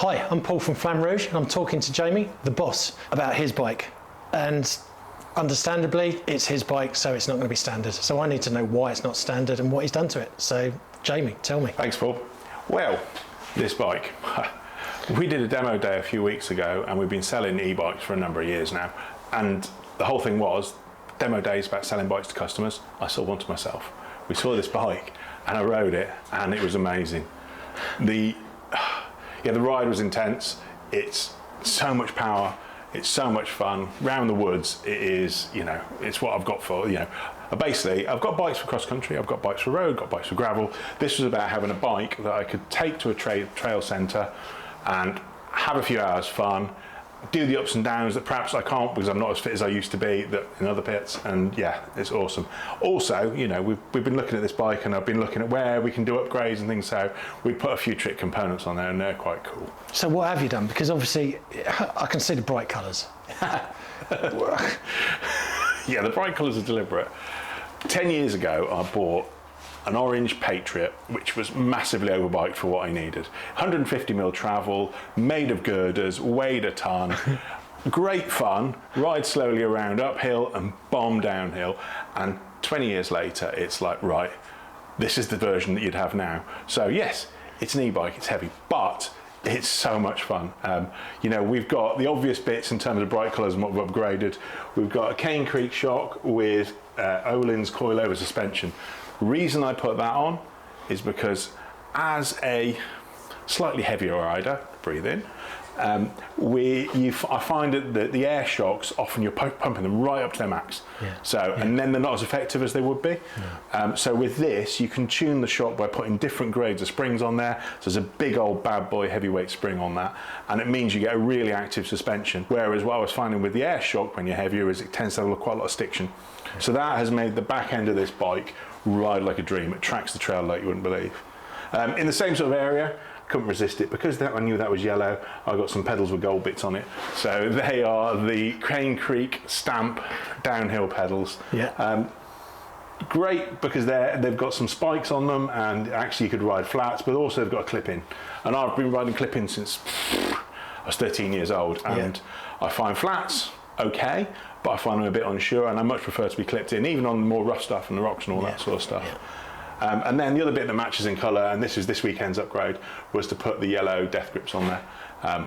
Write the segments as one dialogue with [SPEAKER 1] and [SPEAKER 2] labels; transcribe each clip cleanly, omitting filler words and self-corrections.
[SPEAKER 1] Hi, I'm Paul from Flamme Rouge, and I'm talking to Jamie, the boss, about his bike. And understandably, it's his bike, so it's not going to be standard. So I need to know why it's not standard and what he's done to it. So, Jamie, tell me.
[SPEAKER 2] Thanks, Paul. Well, this bike. We did a demo day a few weeks ago, and we've been selling e-bikes for a number of years now. And the whole thing was, demo days about selling bikes to customers. I sold one to myself. We saw this bike, and I rode it, and it was amazing. The ride was intense. It's so much power. It's so much fun. Round the woods, it is, it's what I've got for, basically, I've got bikes for cross country, I've got bikes for road, got bikes for gravel. This was about having a bike that I could take to a trail centre and have a few hours fun, do the ups and downs that perhaps I can't because I'm not as fit as I used to be in other pits, and yeah, it's awesome. Also, we've been looking at this bike, and I've been looking at where we can do upgrades and things, so we put a few trick components on there, and they're quite cool.
[SPEAKER 1] So what have you done? Because obviously, I can see the bright colours.
[SPEAKER 2] Yeah, the bright colours are deliberate. 10 years ago, I bought an orange Patriot, which was massively overbiked for what I needed. 150mm travel, made of girders, weighed a ton, great fun, ride slowly around uphill and bomb downhill. And 20 years later, it's like, right, this is the version that you'd have now. So yes, it's an e-bike, it's heavy, but it's so much fun. We've got the obvious bits in terms of bright colours and what we've upgraded. We've got a Cane Creek shock with Öhlins coilover suspension. Reason I put that on is because as a slightly heavier rider, breathe in, I find that the air shocks, often you're pumping them right up to their max. And then they're not as effective as they would be. So with this, you can tune the shock by putting different grades of springs on there. So there's a big old bad boy heavyweight spring on that, and it means you get a really active suspension. Whereas what I was finding with the air shock when you're heavier is it tends to have quite a lot of stiction. So that has made the back end of this bike ride like a dream. It tracks the trail like you wouldn't believe. In the same sort of area, couldn't resist it because I knew that was yellow. I got some pedals with gold bits on it. So they are the Cane Creek Stamp downhill pedals. Great because they've got some spikes on them, and actually you could ride flats, but also they've got a clip-in. And I've been riding clip-in since I was 13 years old, and I find flats okay, but I find them a bit unsure, and I much prefer to be clipped in, even on more rough stuff and the rocks and all that sort of stuff. And then the other bit that matches in colour, and this is this weekend's upgrade, was to put the yellow death grips on there,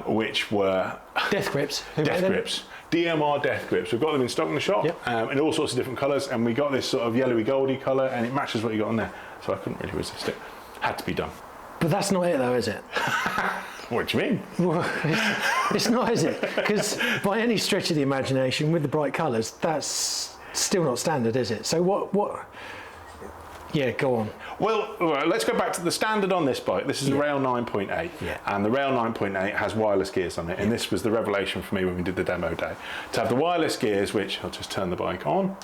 [SPEAKER 2] which were...
[SPEAKER 1] Death grips?
[SPEAKER 2] Death grips. DMR death grips. We've got them in stock in the shop, in all sorts of different colours, and we got this sort of yellowy goldy colour, and it matches what you got on there. So I couldn't really resist it. Had to be done.
[SPEAKER 1] But that's not it though, is it?
[SPEAKER 2] What do you mean?
[SPEAKER 1] Well, it's not, is it? Because by any stretch of the imagination, with the bright colours, that's still not standard, is it? So what? Yeah, go on.
[SPEAKER 2] Well, let's go back to the standard on this bike. This is a Rail 9.8, and the Rail 9.8 has wireless gears on it, and this was the revelation for me when we did the demo day. To have the wireless gears, which, I'll just turn the bike on,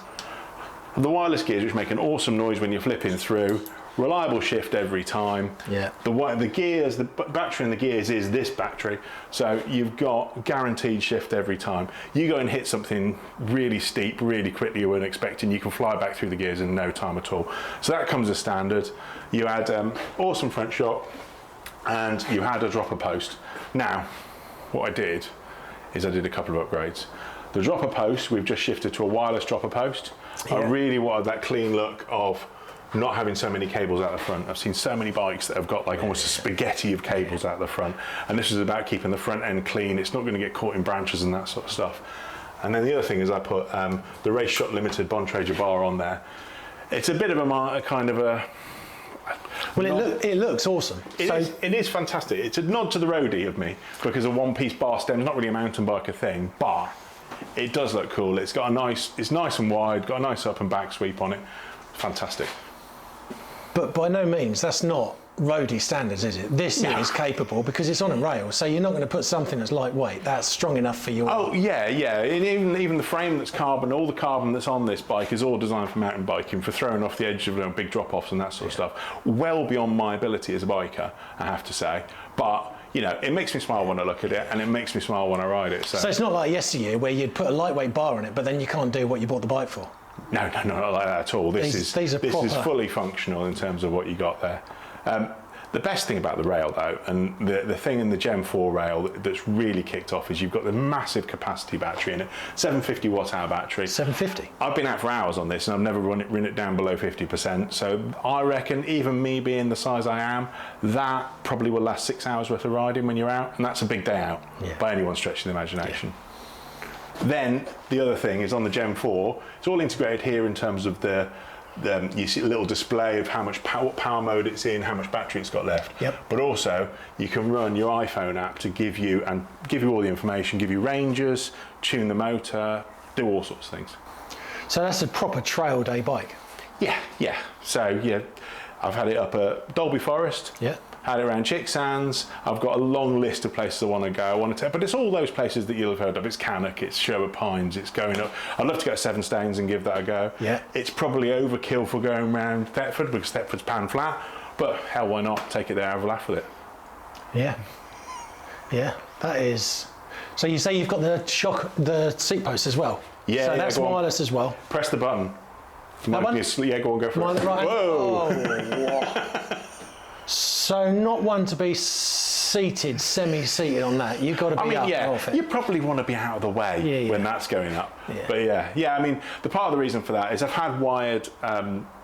[SPEAKER 2] the wireless gears which make an awesome noise when you're flipping through, reliable shift every time. The gears, the battery in the gears is this battery, so you've got guaranteed shift every time. You go and hit something really steep, really quickly you weren't expecting, you can fly back through the gears in no time at all. So that comes as standard. You add awesome front shock, and you had a dropper post. Now, what I did is I did a couple of upgrades. The dropper post, we've just shifted to a wireless dropper post. I really wanted that clean look of not having so many cables out the front. I've seen so many bikes that have got like almost a spaghetti of cables out the front, and this is about keeping the front end clean. It's not going to get caught in branches and that sort of stuff. And then the other thing is I put the Race Shot Limited Bontrager bar on there. It's a bit of a kind of a...
[SPEAKER 1] Well, it looks awesome.
[SPEAKER 2] It is fantastic. It's a nod to the roadie of me, because a one-piece bar stem is not really a mountain biker thing, but it does look cool. It's got it's nice and wide, got a nice up and back sweep on it. Fantastic.
[SPEAKER 1] But by no means, that's not roadie standards, is it? This is capable because it's on a rail, so you're not going to put something that's lightweight, that's strong enough for your...
[SPEAKER 2] Oh, yeah. Even the frame that's carbon, all the carbon that's on this bike is all designed for mountain biking, for throwing off the edge of big drop-offs and that sort of stuff. Well beyond my ability as a biker, I have to say. But it makes me smile when I look at it, and it makes me smile when I ride it. So
[SPEAKER 1] it's not like yesteryear where you'd put a lightweight bar on it, but then you can't do what you bought the bike for.
[SPEAKER 2] No, not like that at all. This is fully functional in terms of what you got there. The best thing about the rail though, and the thing in the Gen 4 rail that's really kicked off, is you've got the massive capacity battery in it, 750 watt hour battery.
[SPEAKER 1] 750?
[SPEAKER 2] I've been out for hours on this and I've never run it down below 50%. So I reckon even me being the size I am, that probably will last 6 hours worth of riding when you're out. And that's a big day out by anyone's stretch of the imagination. Yeah. Then the other thing is on the Gen 4, it's all integrated here in terms of you see a little display of how much what power mode it's in, how much battery it's got left.
[SPEAKER 1] Yep.
[SPEAKER 2] But also you can run your iPhone app to give you all the information, give you ranges, tune the motor, do all sorts of things.
[SPEAKER 1] So that's a proper trail day bike.
[SPEAKER 2] Yeah, yeah. So yeah, I've had it up at Dolby Forest.
[SPEAKER 1] Yeah.
[SPEAKER 2] Had it around Chicksands. I've got a long list of places I want to go. I want to take, but it's all those places that you'll have heard of. It's Cannock, it's Sherwood Pines, it's going up. I'd love to go to Seven Stains and give that a go.
[SPEAKER 1] Yeah.
[SPEAKER 2] It's probably overkill for going around Bedford because Bedford's pan flat, but hell, why not take it there, have a laugh with it.
[SPEAKER 1] Yeah. Yeah, that is. So you say you've got the seat post as well?
[SPEAKER 2] Yeah.
[SPEAKER 1] So that's wireless as well.
[SPEAKER 2] Press the button.
[SPEAKER 1] That one?
[SPEAKER 2] Yeah, go on, go for it.
[SPEAKER 1] Right.
[SPEAKER 2] Whoa!
[SPEAKER 1] Oh, so not one to be seated, semi-seated on that. You've got to be up off it.
[SPEAKER 2] You probably want to be out of the way when that's going up.
[SPEAKER 1] Yeah.
[SPEAKER 2] But yeah. I mean, the part of the reason for that is I've had wired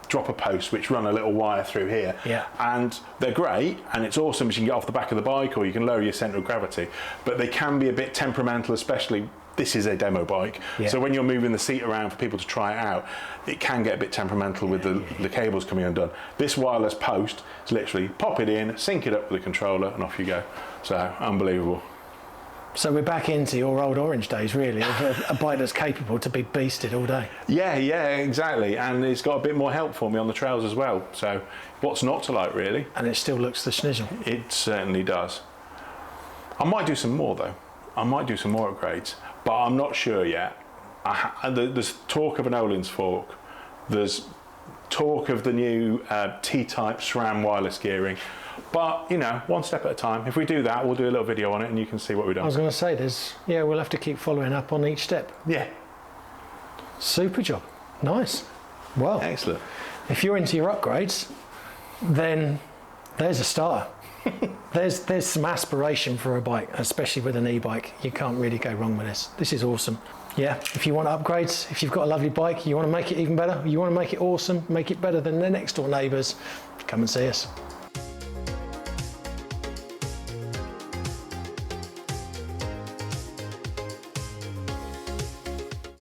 [SPEAKER 2] dropper posts which run a little wire through here.
[SPEAKER 1] Yeah.
[SPEAKER 2] And they're great, and it's awesome because you can get off the back of the bike or you can lower your centre of gravity. But they can be a bit temperamental, especially. This is a demo bike, so when you're moving the seat around for people to try it out, it can get a bit temperamental with the cables coming undone. This wireless post is literally pop it in, sync it up with the controller, and off you go. So unbelievable.
[SPEAKER 1] So we're back into your old orange days, really, of a bike that's capable to be beasted all day.
[SPEAKER 2] Yeah, exactly, and it's got a bit more help for me on the trails as well. So what's not to like, really? And
[SPEAKER 1] it still looks the schnizzle.
[SPEAKER 2] It certainly does. I might do some more though. I might do some more upgrades. But I'm not sure yet. There's talk of an Öhlins fork. There's talk of the new T-type SRAM wireless gearing. But, you know, one step at a time. If we do that, we'll do a little video on it and you can see what we've done.
[SPEAKER 1] I was going to say, we'll have to keep following up on each step.
[SPEAKER 2] Yeah.
[SPEAKER 1] Super job. Nice. Well,
[SPEAKER 2] excellent.
[SPEAKER 1] If you're into your upgrades, then there's a starter. There's some aspiration for a bike, especially with an e-bike. You can't really go wrong with this. This is awesome. Yeah, if you want upgrades, if you've got a lovely bike, you want to make it even better, you want to make it awesome, make it better than their next door neighbours, come and see us.